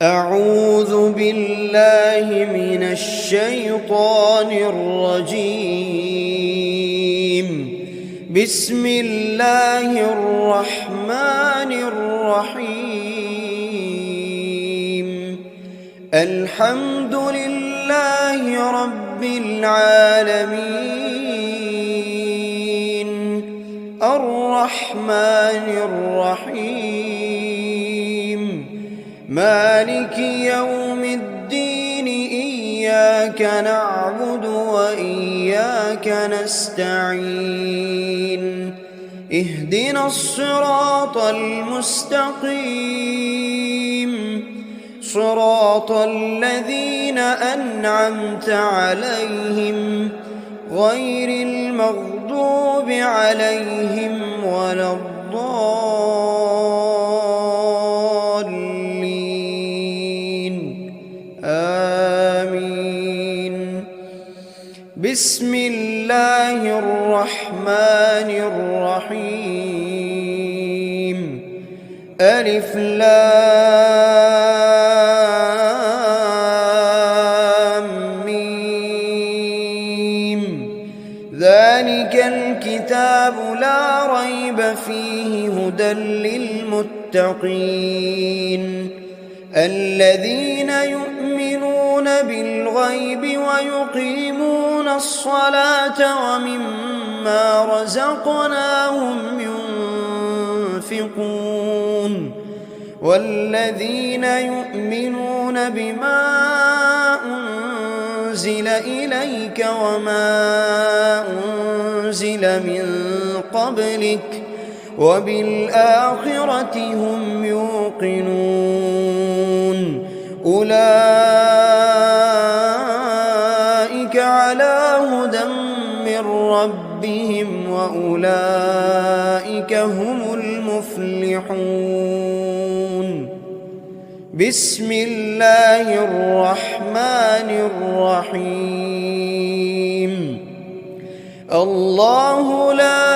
أعوذ بالله من الشيطان الرجيم. بسم الله الرحمن الرحيم. الحمد لله رب العالمين، الرحمن الرحيم، مالك يوم الدين. إياك نعبد وإياك نستعين. اهدنا الصراط المستقيم، صراط الذين أنعمت عليهم غير المغضوب عليهم ولا الضالين. آمين. بسم الله الرحمن الرحيم. ألف لام ميم. ذلك الكتاب لا ريب فيه هدى للمتقين، الذين يؤمنون بالغيب ويقيمون الصلاة ومما رزقناهم ينفقون، والذين يؤمنون بما أنزل إليك وما أنزل من قبلك وبالآخرة هم يوقنون. أولئك على هدى من ربهم وأولئك هم المفلحون. بسم الله الرحمن الرحيم. الله لا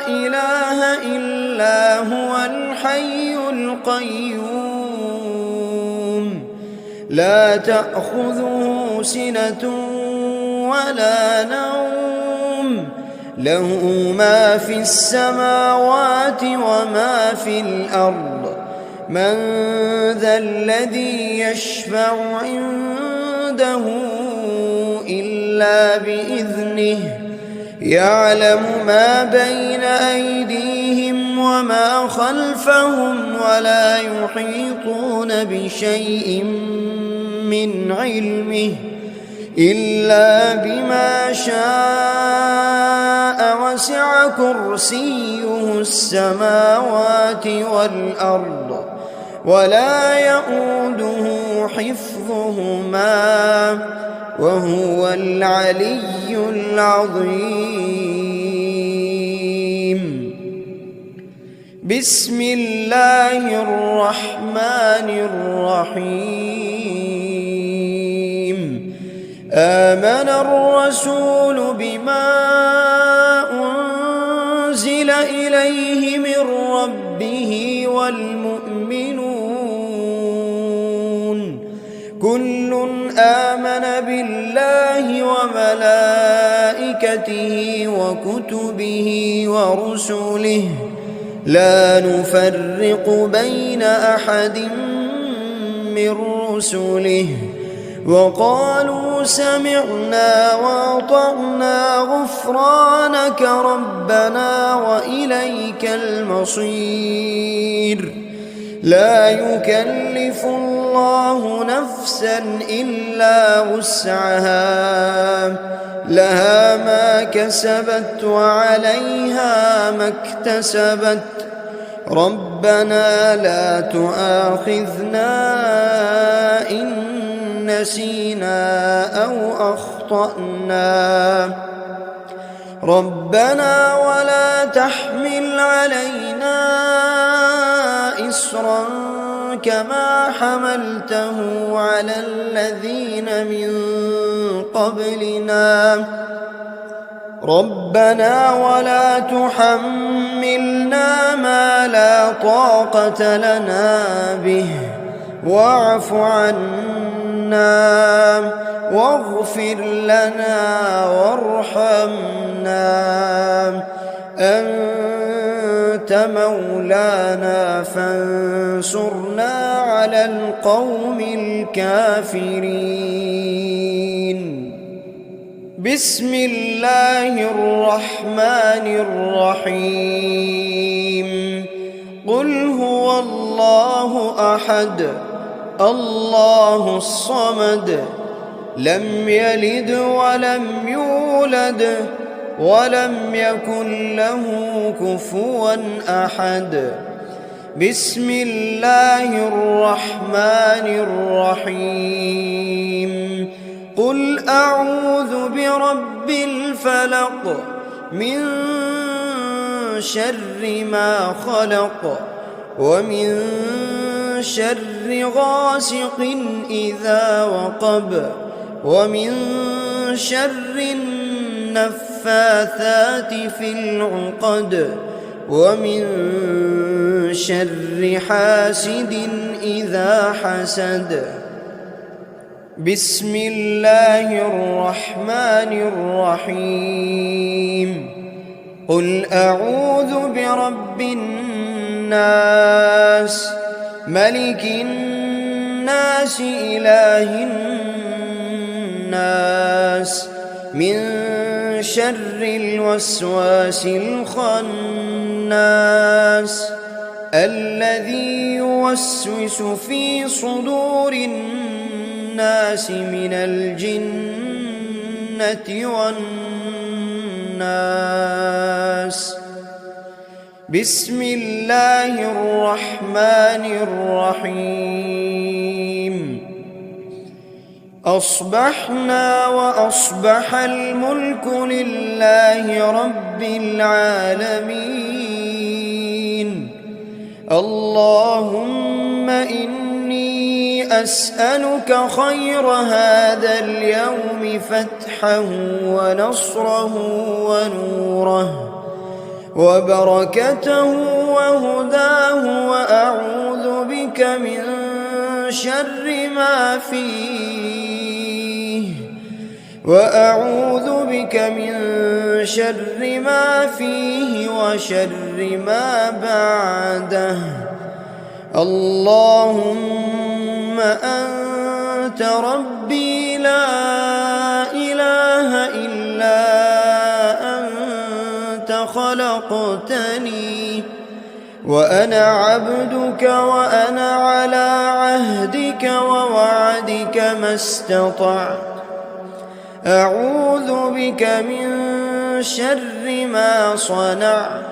إله إلا هو الحي القيوم، لا تأخذه سنة ولا نوم، له ما في السماوات وما في الأرض. من ذا الذي يشفع عنده إلا بإذنه، يعلم ما بين أيديهم وما خلفهم ولا يحيطون بشيء من علمه إلا بما شاء، وسع كرسيه السماوات والأرض ولا يئوده حفظهما وهو العلي العظيم. بسم الله الرحمن الرحيم. آمن الرسول بما أنزل إليه من ربه والمؤمنون، كل آمن بالله وملائكته وكتبه ورسله، لا نفرق بين أحد من رسله، وقالوا سمعنا وأطعنا غفرانك ربنا وإليك المصير. لا يكلف الله نفسا إلا وسعها، لها ما كسبت وعليها ما اكتسبت. ربنا لا تؤاخذنا إن نسينا أو أخطأنا، ربنا ولا تحمل علينا إصرا كما حملته على الذين من قبلنا، ربنا ولا تحملنا ما لا طاقة لنا به واعف عنا واغفر لنا وارحمنا أنت مولانا فانصرنا على القوم الكافرين. بسم الله الرحمن الرحيم. قل هو الله أحد الله الصمد لم يلد ولم يولد ولم يكن له كفوا أحد. بسم الله الرحمن الرحيم. قل أعوذ برب الفلق من شر ما خلق ومن شر غاسق إذا وقب ومن شر النفاثات في العقد ومن شر حاسد إذا حسد. بسم الله الرحمن الرحيم. قل أعوذ برب الناس ملك الناس إله الناس من شر الوسواس الخناس الذي يوسوس في صدور الناس من الجنة والناس. بسم الله الرحمن الرحيم. أصبحنا وأصبح الملك لله رب العالمين. اللهم إني أسألك خير هذا اليوم فتحه ونصره ونوره وبركته وهداه وأعوذ بك من شر ما فيه وشر ما بعده. اللهم أنت ربي لا إله إلا أنت خلقتني وأنا عبدك وأنا على عهدك ووعدك ما استطعت. أعوذ بك من شر ما صنعت.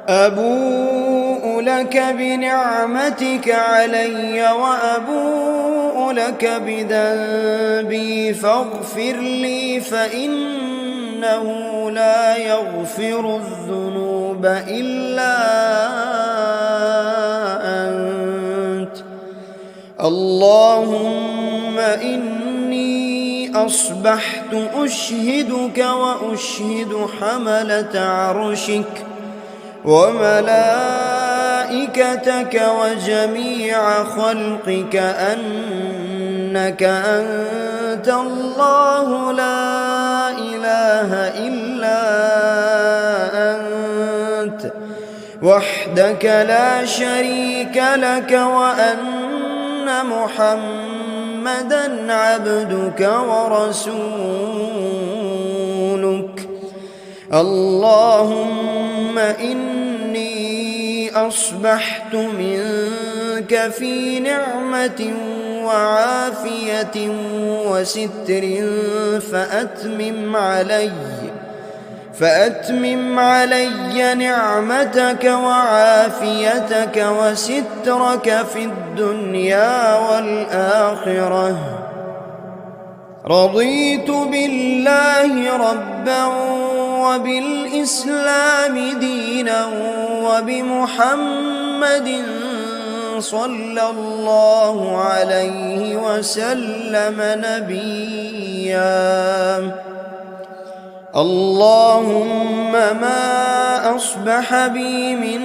أبوء لك بنعمتك علي وأبوء لك بذنبي فاغفر لي فإنه لا يغفر الذنوب إلا أنت. اللهم إني أصبحت أشهدك وأشهد حملة عرشك وملائكتك وجميع خلقك أنك أنت الله لا إله إلا أنت وحدك لا شريك لك وأن محمدًا عبدك ورسولك. اللهم إني أصبحت منك في نعمة وعافية وستر فأتمم علي نعمتك وعافيتك وسترك في الدنيا والآخرة. رضيت بالله ربا وبالإسلام دينا وبمحمد صلى الله عليه وسلم نبيا. اللهم ما أصبح بي من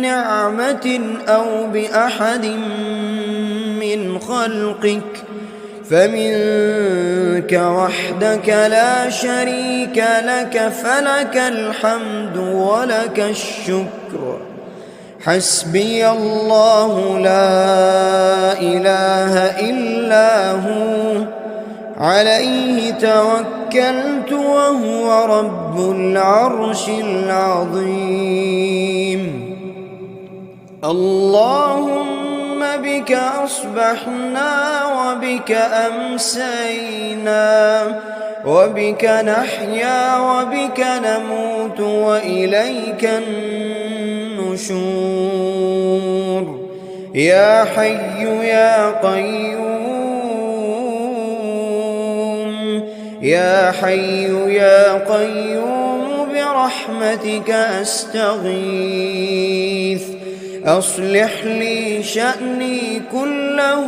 نعمة أو بأحد من خلقك فمنك وحدك لا شريك لك، فلك الحمد ولك الشكر. حسبي الله لا إله إلا هو، عليه توكلت وهو رب العرش العظيم. اللهم بك أصبحنا وبك أمسينا، وبك نحيا وبك نموت وإليك النشور. يا حي يا قيوم، يا حي يا قيوم برحمتك أستغيث. أصلح لي شأني كله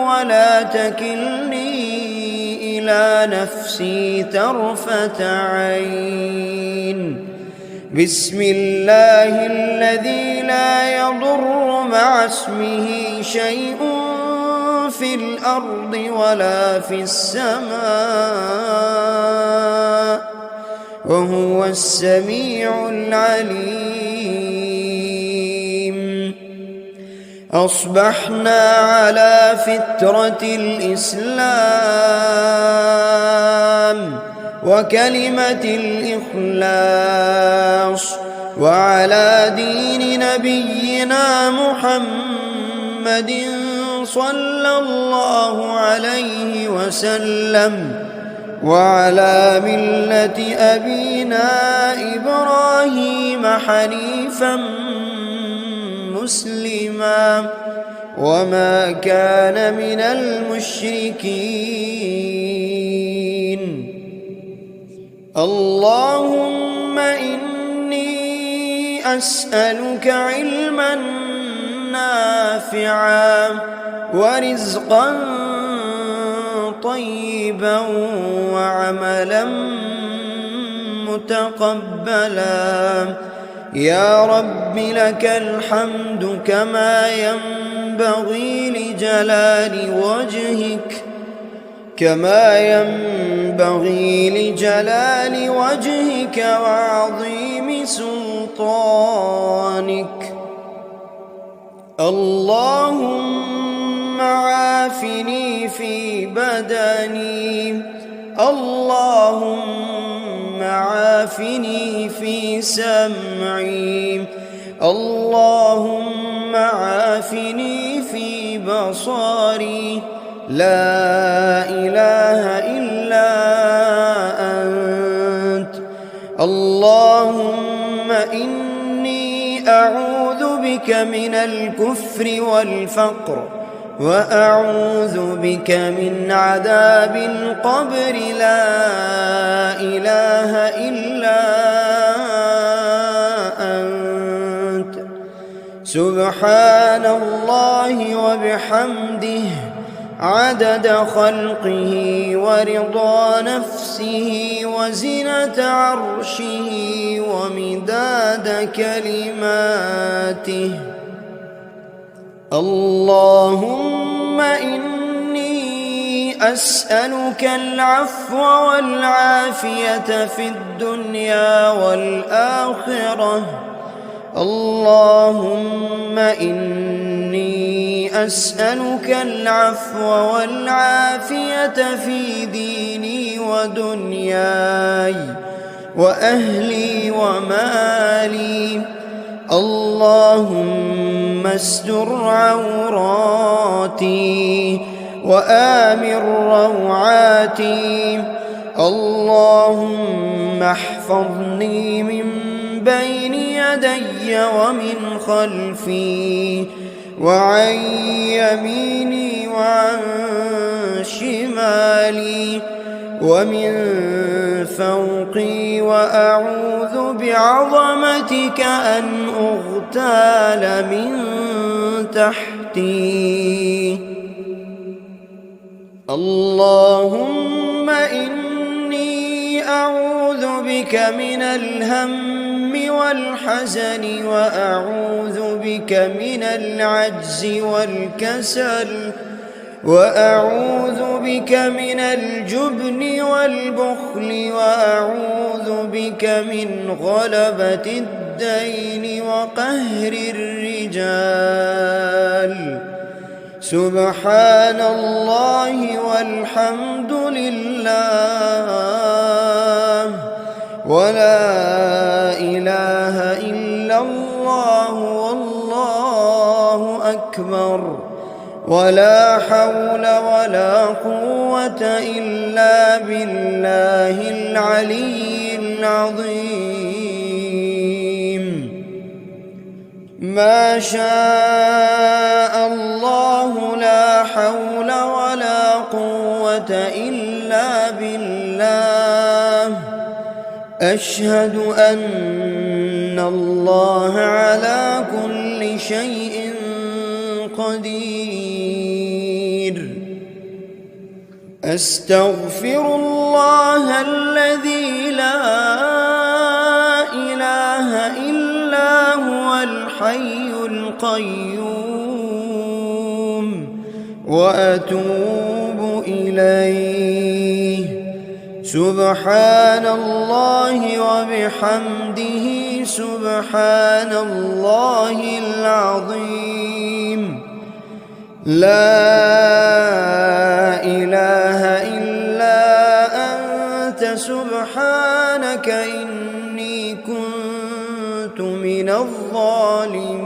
ولا تكلني إلى نفسي طرفة عين. بسم الله الذي لا يضر مع اسمه شيء في الأرض ولا في السماء، وهو السميع العليم. أصبحنا على فطرة الإسلام وكلمة الإخلاص، وعلى دين نبينا محمد صلى الله عليه وسلم، وعلى ملة أبينا إبراهيم حنيفا مسلما وما كان من المشركين. اللهم إني أسألك علما نافعا ورزقا طيبا وعملا متقبلا. يا رب لك الحمد كما ينبغي لجلال وجهك وعظيم سلطانك. اللهم عافني في بدني، اللهم عافني في سمعي، اللهم عافني في بصري. لا إله إلا أنت. اللهم إني أعوذ بك من الكفر والفقر، وأعوذ بك من عذاب القبر. لا إله إلا أنت. سبحان الله وبحمده عدد خلقه ورضا نفسه وزنة عرشه ومداد كلماته. اللهم إني أسألك العفو والعافية في الدنيا والآخرة. اللهم إني أسألك العفو والعافية في ديني ودنياي وأهلي ومالي. اللهم استر عوراتي وآمن روعاتي. اللهم احفظني من بين يدي ومن خلفي وعن يميني وعن شمالي ومن فوقي، وأعوذ بعظمتك أن أغتال من تحتي. اللهم إني أعوذ بك من الهم والحزن، وأعوذ بك من العجز والكسل، وأعوذ بك من الجبن والبخل وأعوذ بك من غلبة الدين وقهر الرجال. سبحان الله والحمد لله ولا إله إلا الله والله أكبر ولا حول ولا قوة إلا بالله العلي العظيم. ما شاء الله لا حول ولا قوة إلا بالله. أشهد أن الله على كل شيء قدير. أستغفر الله الذي لا إله إلا هو الحي القيوم وأتوب إليه. سبحان الله وبحمده سبحان الله العظيم. لا إله إلا أنت سبحانك إني كنت من الظالمين.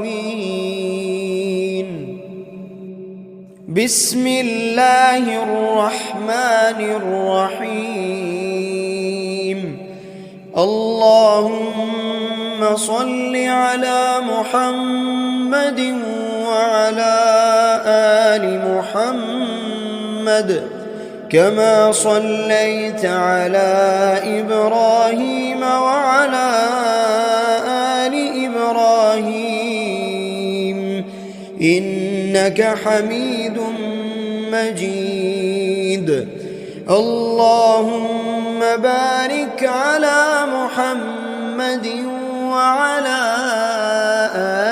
بسم الله الرحمن الرحيم. اللهم صل على محمد وعلى آل محمد كما صليت على إبراهيم وعلى آل إبراهيم إنك حميد مجيد. اللهم بارك على محمد وعلى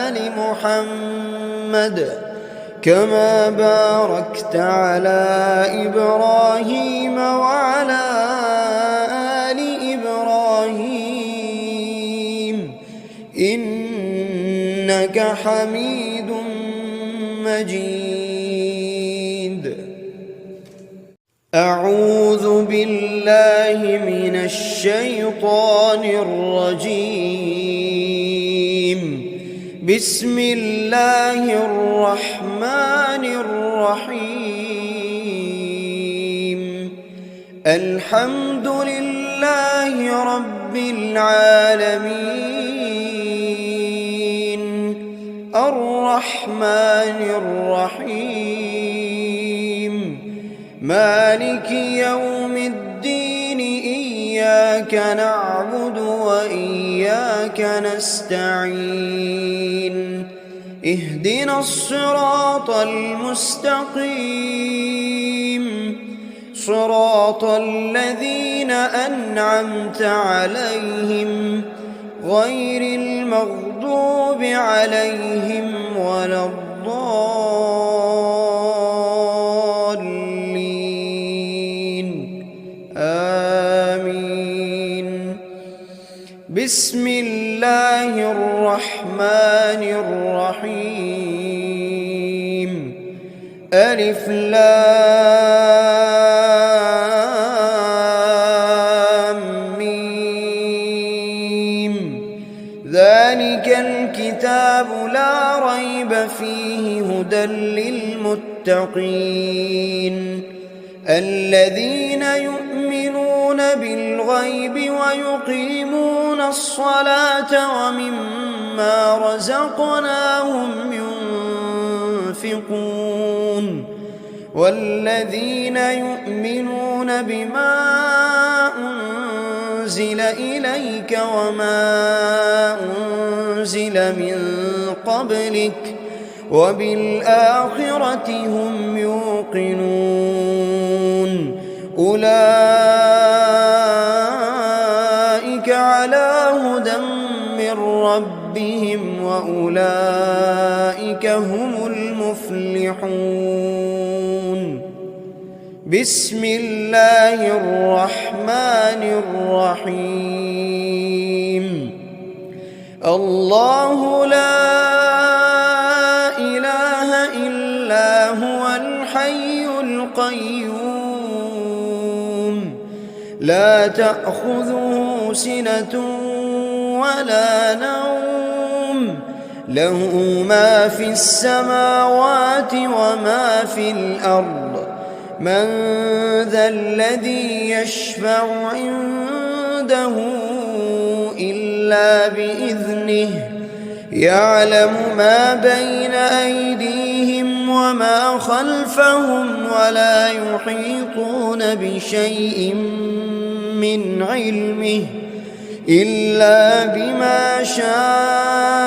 آل محمد كما باركت على إبراهيم وعلى آل إبراهيم إنك حميد مجيد. أعوذ بالله من الشيطان الرجيم. بسم الله الرحمن الرحيم. الحمد لله رب العالمين الرحمن الرحيم مالك يوم الدين. إياك نعبد وإياك نستعين. اهدنا الصراط المستقيم صراط الذين أنعمت عليهم غير المغضوب عليهم ولا الضالين. آمين. بسم الله الرحمن الرحيم. ألف لام ميم. ذلك الكتاب لا ريب فيه هدى للمتقين الذين يؤمنون بالغيب ويقيمون الصلاة ومما رزقناهم ينفقون والذين يؤمنون بما أنزل إليك وما أنزل من قبلك وبالآخرة هم يوقنون. أولئك على هدى من ربهم وأولئك هم المفلحون. بسم الله الرحمن الرحيم الله لا إله إلا هو الحي القيوم لا تأخذه سنة ولا نوم له ما في السماوات وما في الأرض من ذا الذي يشفع عنده إلا بإذنه يعلم ما بين أيديهم وما خلفهم ولا يحيطون بشيء من علمه إلا بما شاء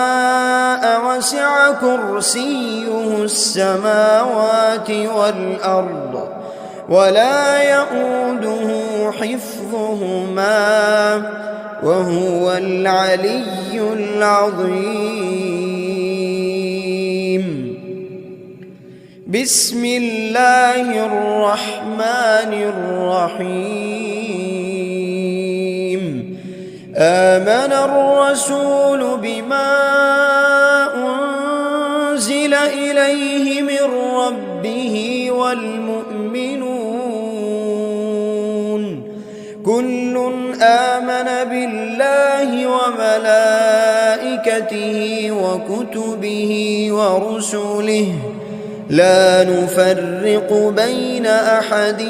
وسع كرسيه السماوات والأرض ولا يئوده حفظهما وهو العلي العظيم بسم الله الرحمن الرحيم آمن الرسول بما أنزل إليه من ربه والمؤمنون كل آمن بالله وملائكته وكتبه ورسله لا نفرق بين أحد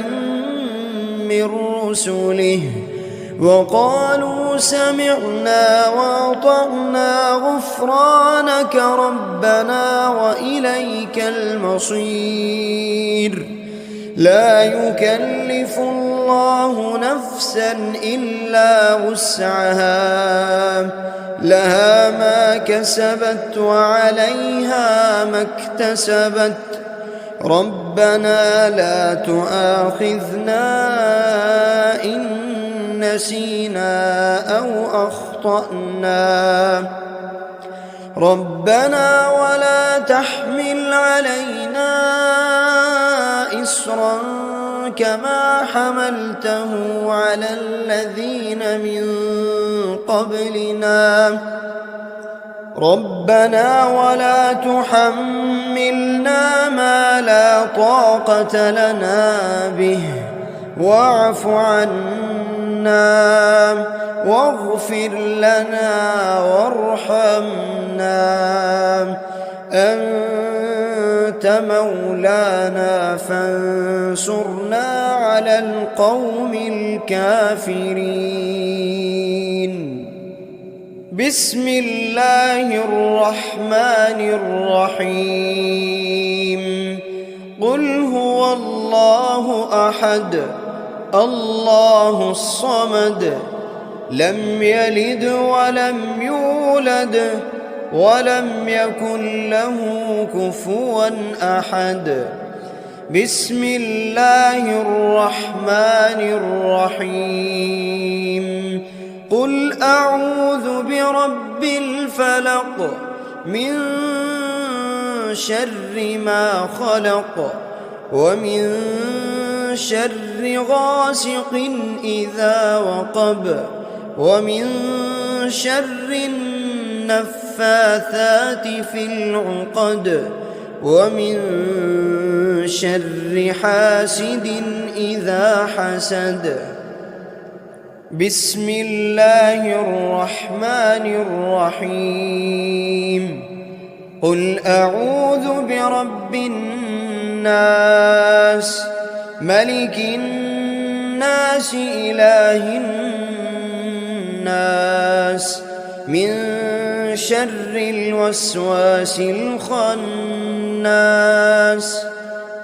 من رسله وقالوا سمعنا وأطعنا غفرانك ربنا وإليك المصير لا يكلف الله نفسا إلا وسعها لها ما كسبت وعليها ما اكتسبت ربنا لا تؤاخذنا إن نسينا أو أخطأنا ربنا ولا تحمل علينا إصرا كما حملته على الذين من قبلنا ربنا ولا تحملنا ما لا طاقة لنا به واعف عنا واغفر لنا وارحمنا أنت مولانا فانصرنا على القوم الكافرين بسم الله الرحمن الرحيم قل هو الله أحد الله الصمد لم يلد ولم يولد ولم يكن له كفوا أحد بسم الله الرحمن الرحيم قل أعوذ برب الفلق من شر ما خلق ومن شر غاسق إذا وقب ومن شر النفاثات في العقد ومن شر حاسد إذا حسد بسم الله الرحمن الرحيم قل أعوذ برب الناس ملك الناس إله الناس من شر الوسواس الخناس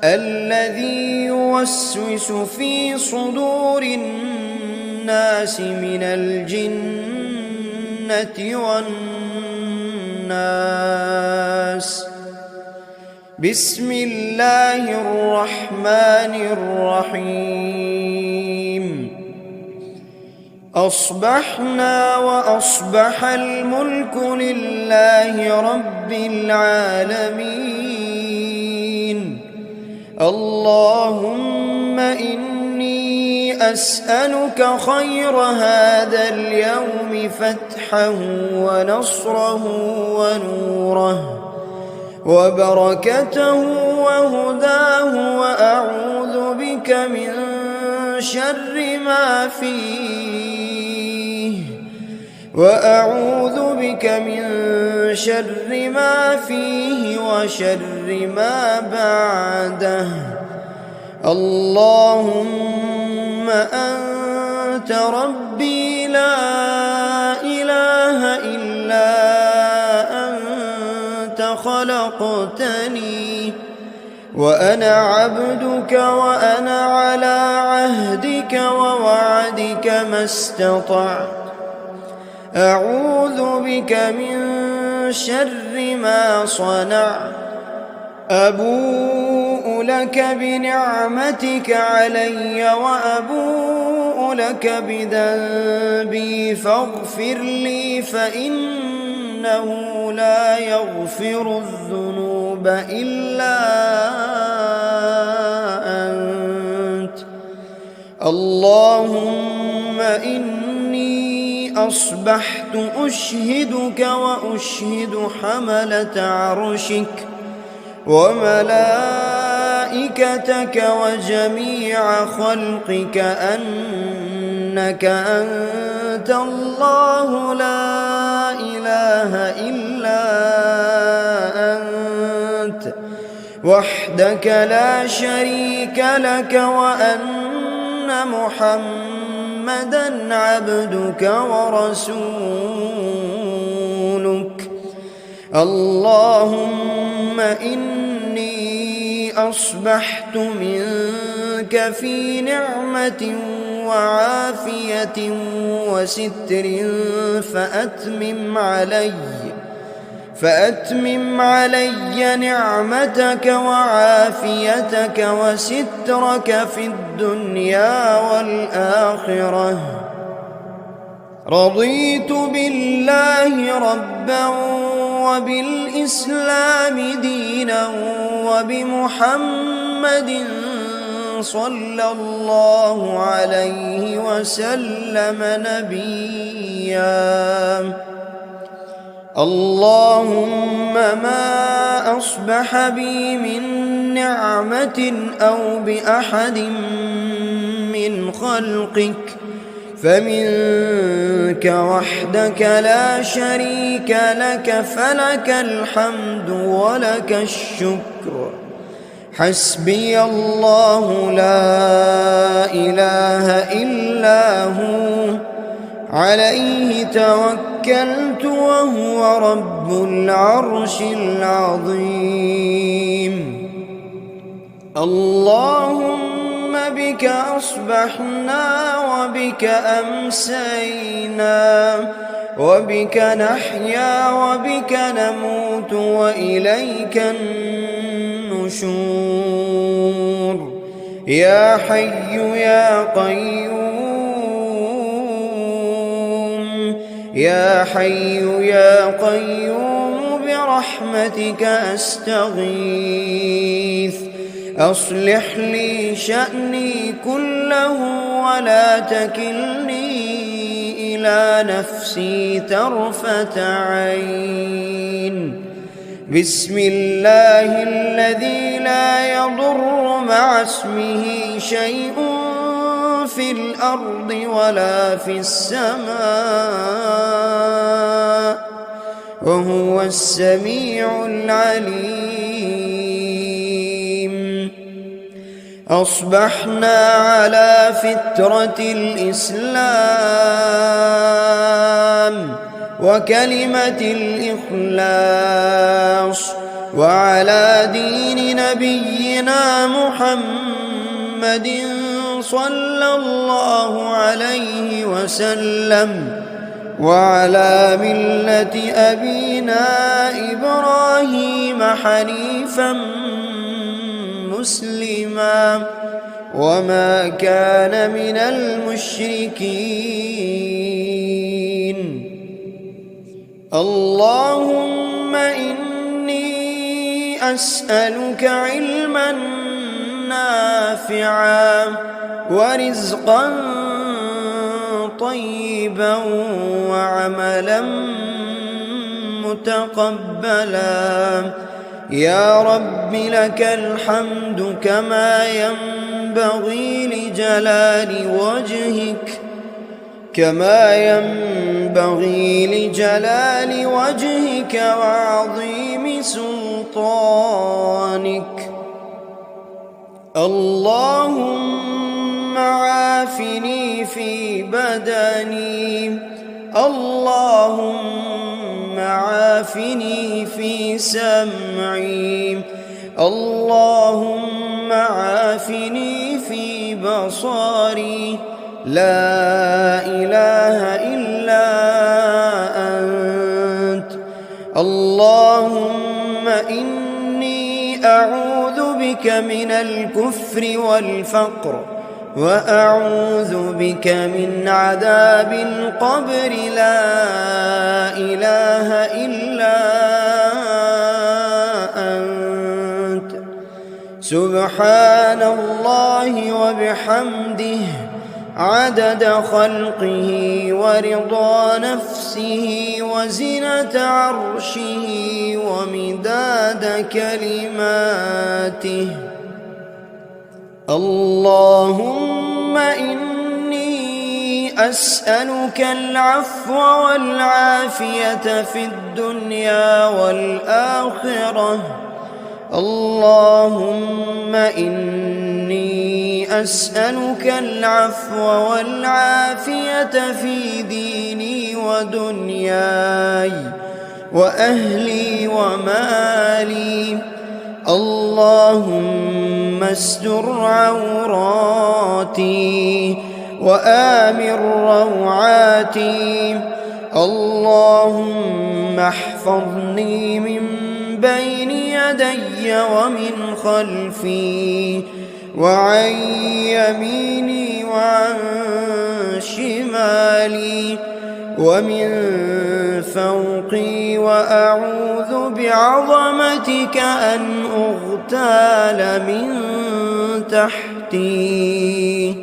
الذي يوسوس في صدور الناس من الجنة والناس بسم الله الرحمن الرحيم أصبحنا وأصبح الملك لله رب العالمين اللهم إني أسألك خير هذا اليوم فتحه ونصره ونوره وبركته وهداه، وأعوذ بك من شر ما فيه وشر ما بعده. اللهم أنت ربي لا إله إلا أنت خلقتني وأنا عبدك وأنا على عهدك ووعدك ما استطعت. أعوذ بك من شر ما صنعت. أبوء لك بنعمتك علي وأبوء لك بذنبي فاغفر لي، فإنه لا يغفر الذنوب إلا أنت. اللهم إني أصبحت أشهدك وأشهد حملة عرشك وملائكتك وجميع خلقك أنك أنت الله لا إله إلا أنت وحدك لا شريك لك، وأن محمدًا عبدك ورسولك. اللهم إني أصبحت منك في نعمة وعافية وستر فأتمم علي نعمتك وعافيتك وسترك في الدنيا والآخرة. رضيت بالله ربا وبالإسلام دينا وبمحمد صلى الله عليه وسلم نبيا. اللهم ما أصبح بي من نعمة أو بأحد من خلقك فمنك وحدك لا شريك لك، فلك الحمد ولك الشكر. حسبي الله لا إله إلا هو عليه توكلت وهو رب العرش العظيم. اللهم بك أصبحنا وبك أمسينا وبك نحيا وبك نموت وإليك النشور. يا حي يا قيوم، يا حي يا قيوم برحمتك أستغيث. أصلح لي شأني كله ولا تكلني إلى نفسي طرفة عين. بسم الله الذي لا يضر مع اسمه شيء في الأرض ولا في السماء وهو السميع العليم. أصبحنا على فطرة الإسلام وكلمة الإخلاص وعلى دين نبينا محمد صلى الله عليه وسلم وعلى ملة أبينا إبراهيم حنيفا مسلما وما كان من المشركين. اللهم إني أسألك علما نافعا نافعا ورزقا طيبا وعملا متقبلا. يا رب لك الحمد كما ينبغي لجلال وجهك وعظيم سلطانك. اللهم عافني في بدني، اللهم عافني في سمعي، اللهم عافني في بصري. لا إله إلا أنت. اللهم إني أعوذ بك من الكفر والفقر، وأعوذ بك من عذاب القبر. لا إله إلا أنت. سبحان الله وبحمده عدد خلقه ورضا نفسه وزنة عرشه ومداد كلماته. اللهم إني أسألك العفو والعافية في الدنيا والآخرة. اللهم إني أسألك العفو والعافية في ديني ودنياي وأهلي ومالي. اللهم استر عوراتي وآمن روعاتي. اللهم احفظني من بين يدي ومن خلفي وعن يميني وعن شمالي ومن فوقي، وأعوذ بعظمتك أن أغتال من تحتي.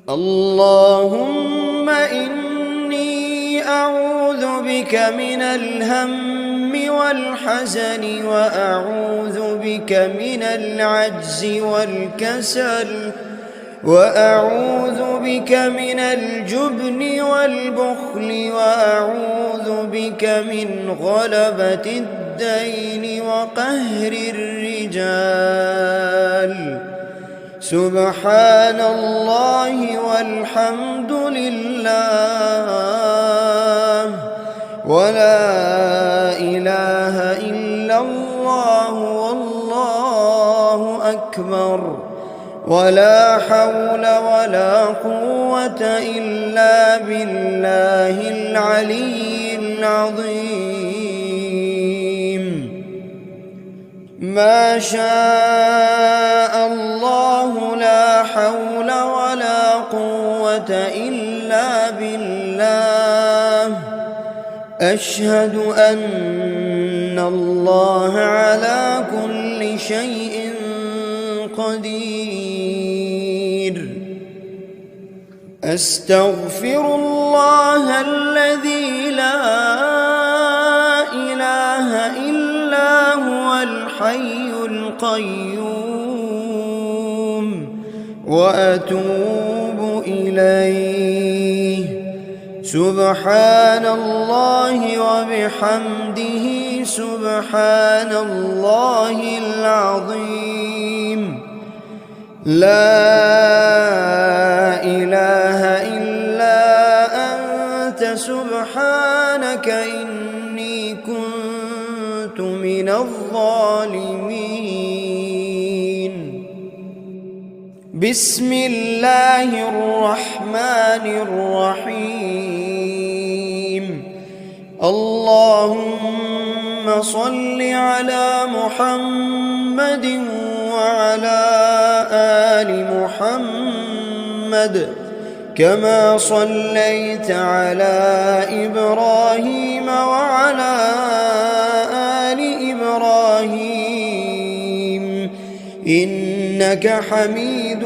اللهم إني أعوذ بك من الهم والحزن، وأعوذ بك من العجز والكسل، وأعوذ بك من الجبن والبخل، وأعوذ بك من غلبة الدين وقهر الرجال. سبحان الله والحمد لله ولا إله إلا الله والله أكبر، ولا حول ولا قوة إلا بالله العلي العظيم. ما شاء الله لا حول ولا قوة إلا بالله. أشهد أن الله على كل شيء قدير. أستغفر الله الذي لا إله إلا هو الحي القيوم، وأتوب إليه. سبحان الله وبحمده سبحان الله العظيم. لا إله إلا أنت سبحانك إني كنت من الظالمين. بسم الله الرحمن الرحيم. اللهم صل على محمد وعلى آل محمد كما صليت على إبراهيم وعلى آل إبراهيم إنك حميد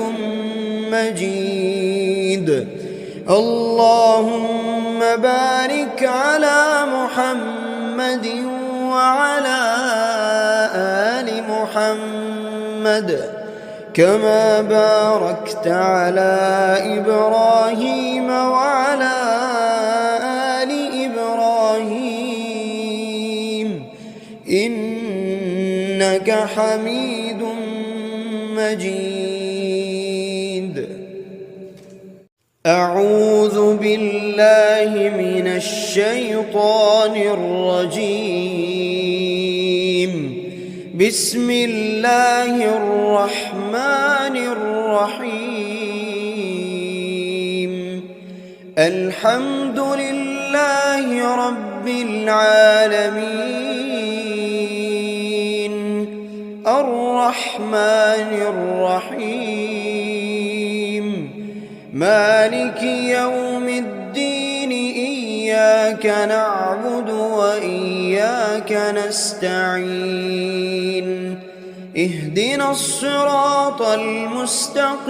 مجيد. اللهم بارك على محمد وعلى آل محمد كما باركت على إبراهيم وعلى آل إبراهيم إنك حميد مجيد. أعوذ بالله من الشيطان الرجيم. بسم الله الرحمن الرحيم. الحمد لله رب العالمين الرحمن الرحيم مالك يوم الدين إياك نعبد وإياك نستعين اهدنا الصراط المستقيم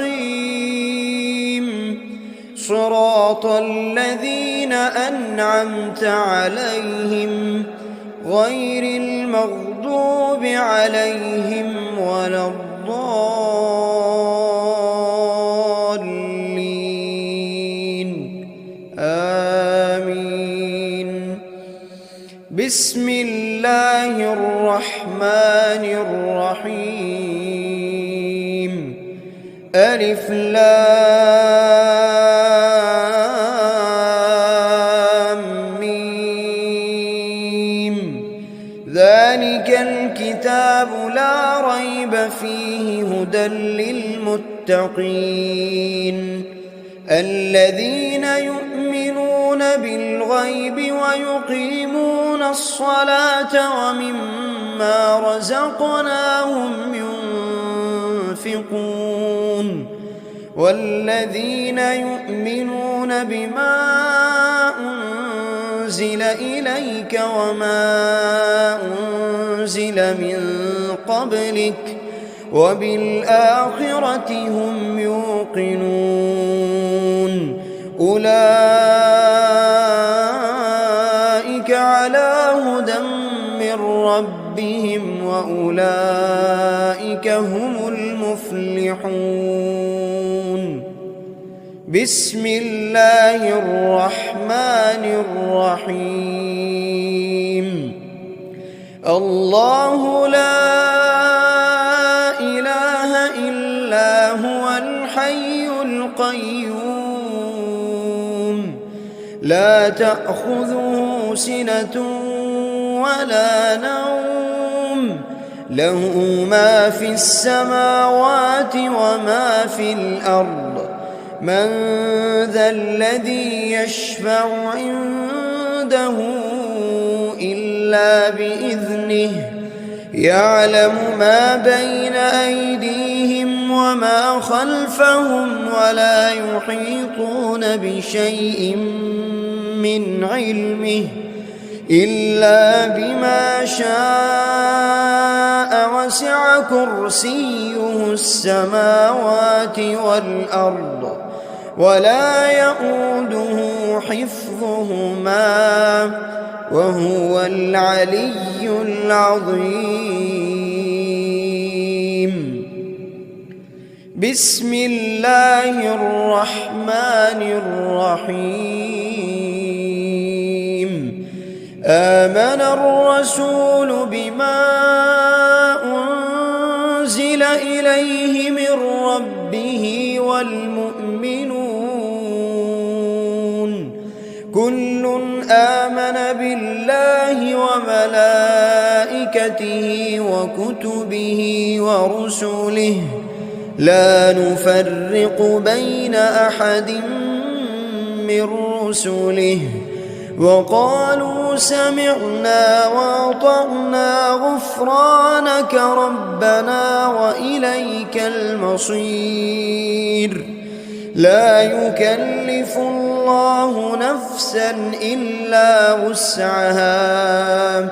صراط الذين أنعمت عليهم غير المغضوب عليهم ولا الضالين آمين. بسم الله الرحمن الرحيم. ألف لام ميم. ذلك الكتاب لا ريب فيه هدى للمتقين الذين يؤمنون بالغيب ويقيمون الصلاة ومما رزقناهم ينفقون والذين يؤمنون بما أنزل إليك وما أنزل من قبلك وبالآخرة هم يوقنون أولئك على هدى من ربهم وأولئك هم المفلحون. بسم الله الرحمن الرحيم. الله لا إله إلا هو الحي القيوم لا تأخذه سنة ولا نوم له ما في السماوات وما في الأرض من ذا الذي يشفع عنده إلا بإذنه يعلم ما بين أيديهم وما خلفهم ولا يحيطون بشيء من علمه إلا بما شاء وسع كرسيه السماوات والأرض ولا يؤوده حفظهما وهو العلي العظيم. بسم الله الرحمن الرحيم. آمن الرسول بما أنزل إليه من ربه والمؤمنون كل آمن بالله وملائكته وكتبه ورسله لا نفرق بين أحد من رسله وقالوا سمعنا وأطعنا غفرانك ربنا وإليك المصير. لا يكلف الله نفسا إلا وسعها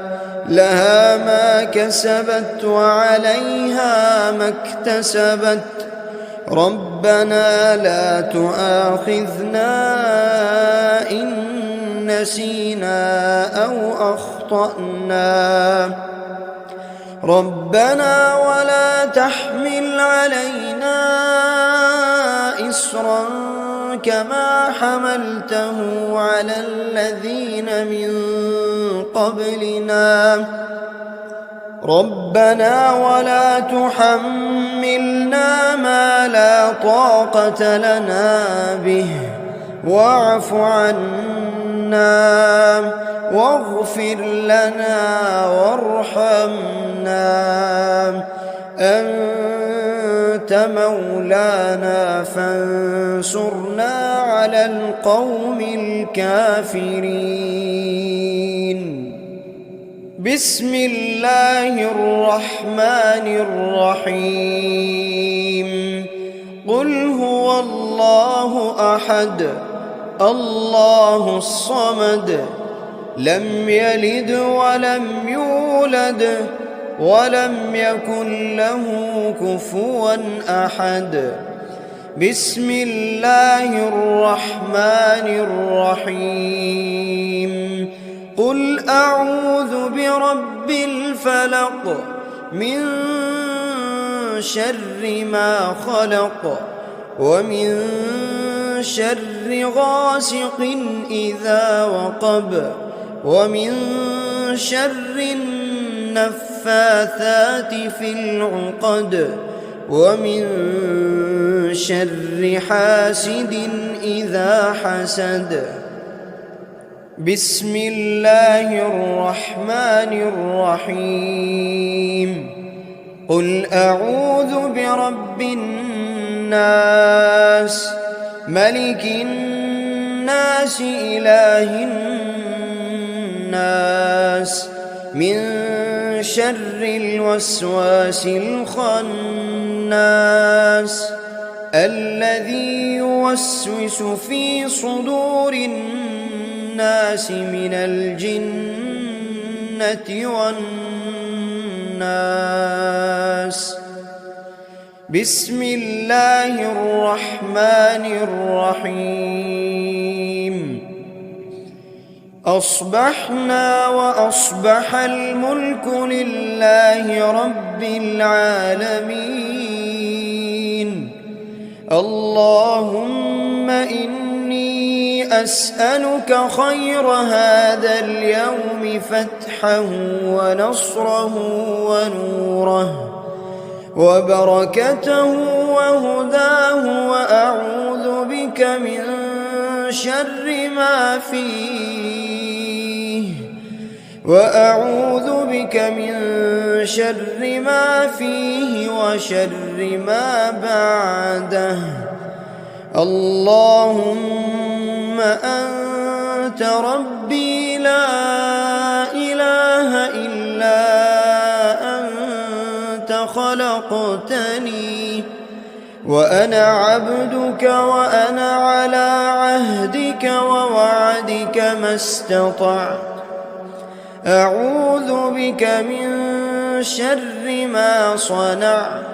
لها ما كسبت وعليها ما اكتسبت ربنا لا تؤاخذنا إن نسينا أو أخطأنا ربنا ولا تحمل علينا إصرا كما حملته على الذين من قبلنا ربنا ولا تحملنا ما لا طاقة لنا به واعف عنا واغفر لنا وارحمنا أنت مولانا فانصرنا على القوم الكافرين. بسم الله الرحمن الرحيم. قل هو الله أحد الله الصمد لم يلد ولم يولد ولم يكن له كفوا أحد. بسم الله الرحمن الرحيم. قل أعوذ برب الفلق من شر ما خلق ومن شر غاسق إذا وقب ومن شر النفاثات في العقد ومن شر حاسد إذا حسد. بسم الله الرحمن الرحيم. قل أعوذ برب الناس ملك الناس إله الناس من شر الوسواس الخناس الذي يوسوس في صدور الناس من الجنة والناس. بسم الله الرحمن الرحيم. أصبحنا وأصبح الملك لله رب العالمين. اللهم إني أسألك خير هذا اليوم فتحه ونصره ونوره وبركته وهداه وأعوذ بك من شر ما فيه وشر ما بعده. اللهم أنت ربي لا إله إلا أنت خلقتني وأنا عبدك وأنا على عهدك ووعدك ما استطعت. أعوذ بك من شر ما صنعت.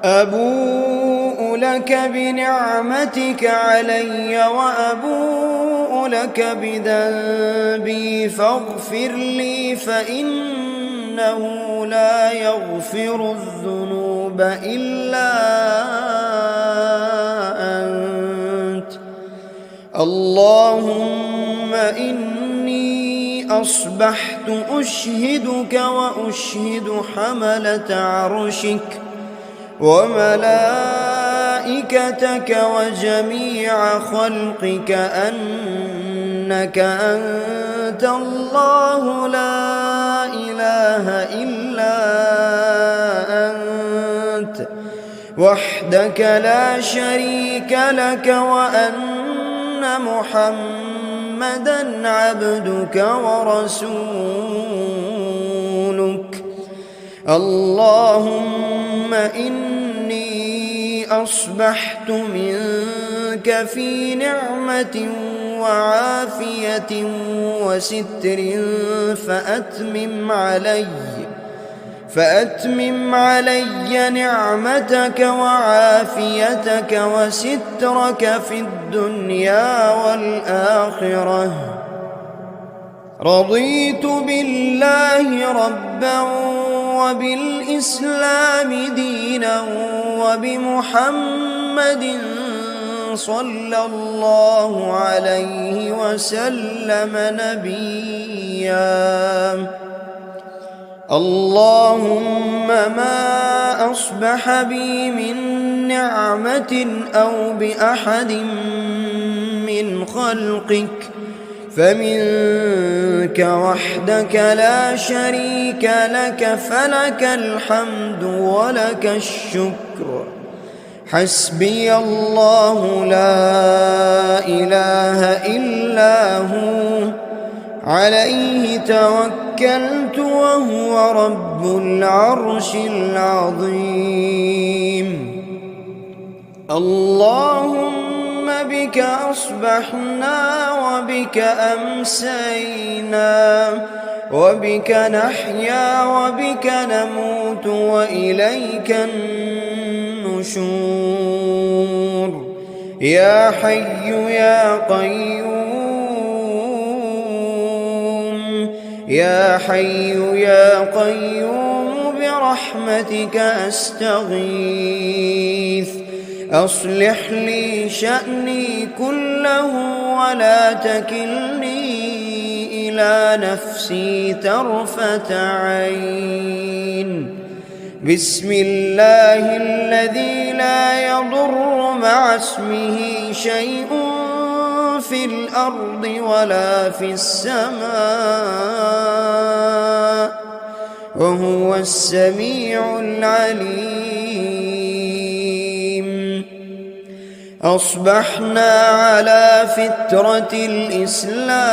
أبوء لك بنعمتك علي وأبوء لك بذنبي فاغفر لي فإنه لا يغفر الذنوب إلا أنت. اللهم إني أصبحت أشهدك وأشهد حملة عرشك وملائكتك وجميع خلقك أنك أنت الله لا إله إلا أنت وحدك لا شريك لك وأن محمدًا عبدك ورسولك. اللهم إني أصبحت منك في نعمة وعافية وستر فأتمم علي نعمتك وعافيتك وسترك في الدنيا والآخرة. رضيت بالله ربا وبالإسلام دينا وبمحمد صلى الله عليه وسلم نبيا. اللهم ما أصبح بي من نعمة أو بأحد من خلقك فمنك وحدك لا شريك لك، فلك الحمد ولك الشكر. حسبي الله لا إله إلا هو، عليه توكلت وهو رب العرش العظيم. اللهم بك أصبحنا وبك أمسينا وبك نحيا وبك نموت وإليك النشور. يا حي يا قيوم، يا حي يا قيوم برحمتك أستغيث. أصلح لي شأني كله ولا تكلني إلى نفسي طرفة عين. بسم الله الذي لا يضر مع اسمه شيء في الأرض ولا في السماء وهو السميع العليم. أصبحنا على فطرة الإسلام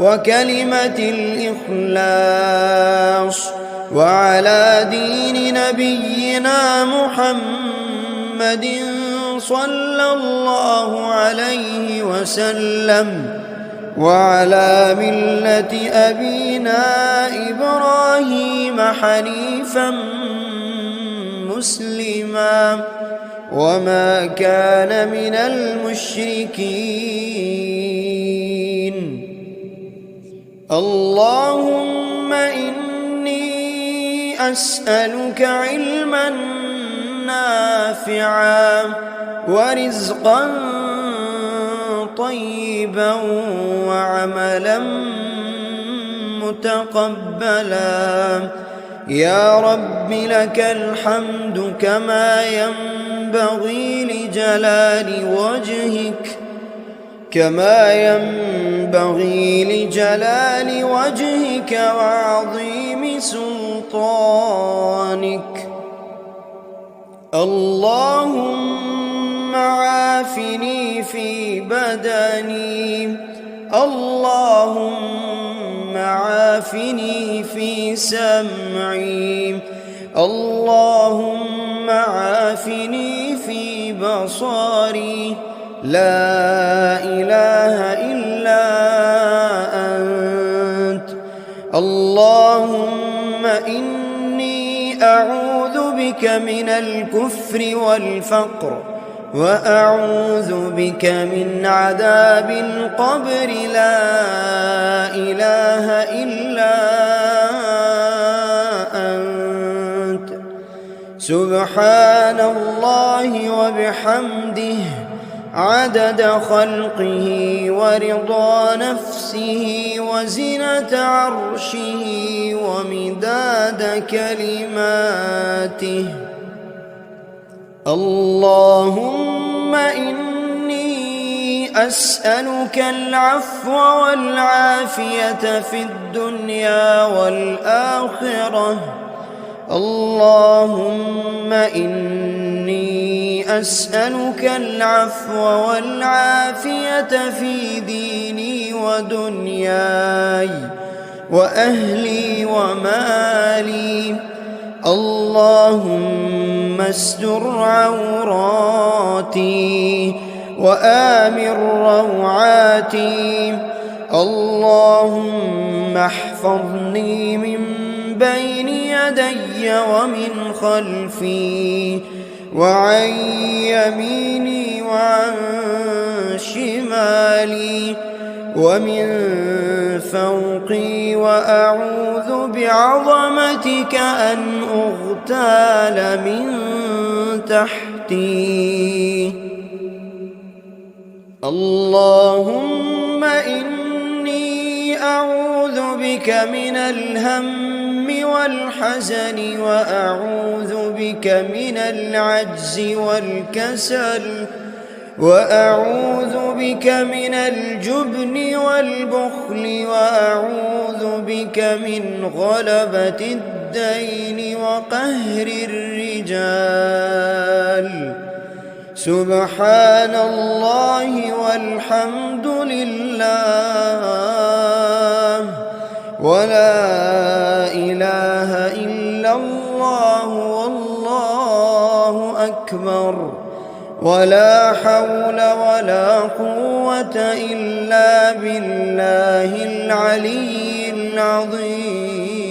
وكلمة الإخلاص وعلى دين نبينا محمد صلى الله عليه وسلم وعلى ملة أبينا إبراهيم حنيفا مسلما وما كان من المشركين. اللهم إني أسألك علما نافعا ورزقا طيبا وعملا متقبلا. يا رب لك الحمد كما ينبغي لجلال وجهك وعظيم سلطانك. اللهم عافني في بدني، اللهم عافني في سمعي، اللهم عافني في بصري. لا إله إلا أنت. اللهم إني أعوذ بك من الكفر والفقر وأعوذ بك من عذاب القبر. لا إله إلا أنت. سبحان الله وبحمده عدد خلقه ورضا نفسه وزنة عرشه ومداد كلماته. اللهم إني أسألك العفو والعافية في الدنيا والآخرة. اللهم إني أسألك العفو والعافية في ديني ودنياي وأهلي ومالي. اللهم استر عوراتي وآمن روعاتي. اللهم احفظني من بين يدي ومن خلفي وعن يميني وعن شمالي ومن فوقي، وأعوذ بعظمتك أن أغتال من تحتي. اللهم إني أعوذ بك من الهم والحزن، وأعوذ بك من العجز والكسل، وأعوذ بك من الجبن والبخل، وأعوذ بك من غلبة الدين وقهر الرجال. سبحان الله والحمد لله ولا إله إلا الله والله أكبر، ولا حول ولا قوة إلا بالله العلي العظيم.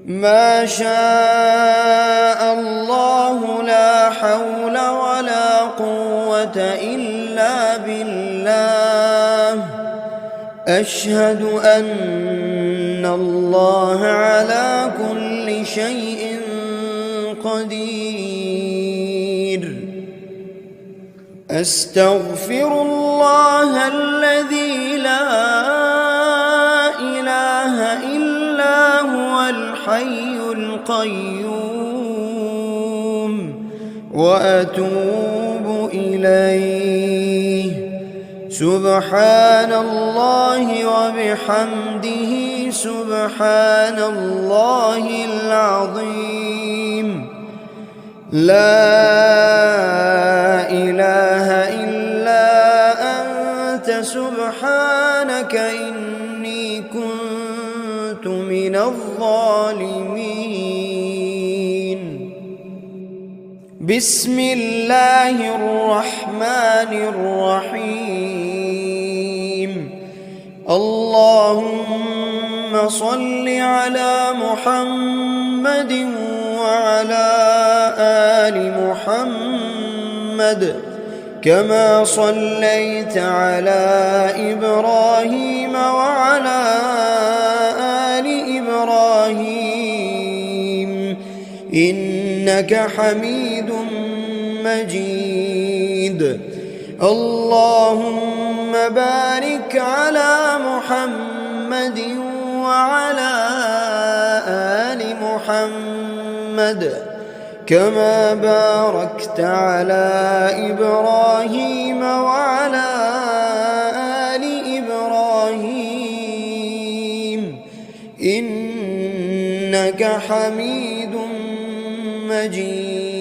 ما شاء الله لا حول ولا قوة إلا بالله. أشهد أن الله على كل شيء قدير. أستغفر الله الذي لا إله إلا هو الحي القيوم، وأتوب إليه. سبحان الله وبحمده سبحان الله العظيم. لا إله إلا أنت سبحانك إني كنت من الظالمين. بسم الله الرحمن الرحيم. اللهم صل على محمد وعلى آل محمد كما صليت على إبراهيم وعلى آل إبراهيم إنك حميد مجيد. اللهم بارك على محمد وعلى آل محمد كما باركت على إبراهيم وعلى آل إبراهيم إنك حميد مجيد.